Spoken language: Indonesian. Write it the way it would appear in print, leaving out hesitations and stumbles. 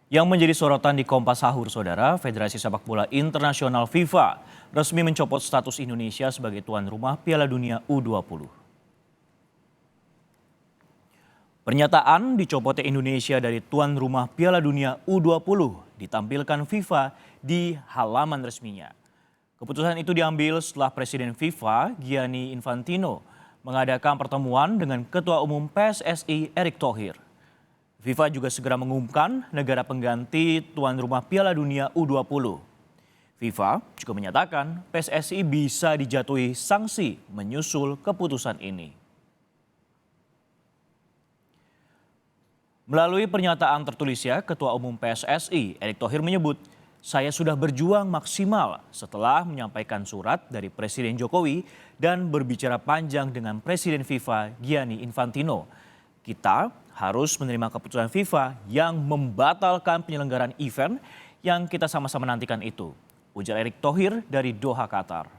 Yang menjadi sorotan di Kompas Sahur, Saudara, Federasi Sepak Bola Internasional FIFA resmi mencopot status Indonesia sebagai tuan rumah Piala Dunia U20. Pernyataan dicopotnya Indonesia dari tuan rumah Piala Dunia U20 ditampilkan FIFA di halaman resminya. Keputusan itu diambil setelah Presiden FIFA, Gianni Infantino, mengadakan pertemuan dengan Ketua Umum PSSI, Erick Thohir. FIFA juga segera mengumumkan negara pengganti tuan rumah Piala Dunia U20. FIFA juga menyatakan PSSI bisa dijatuhi sanksi menyusul keputusan ini. Melalui pernyataan tertulisnya, Ketua Umum PSSI, Erick Thohir menyebut, "Saya sudah berjuang maksimal setelah menyampaikan surat dari Presiden Jokowi dan berbicara panjang dengan Presiden FIFA, Gianni Infantino. Kita harus menerima keputusan FIFA yang membatalkan penyelenggaraan event yang kita sama-sama nantikan itu," ujar Erick Thohir dari Doha, Qatar.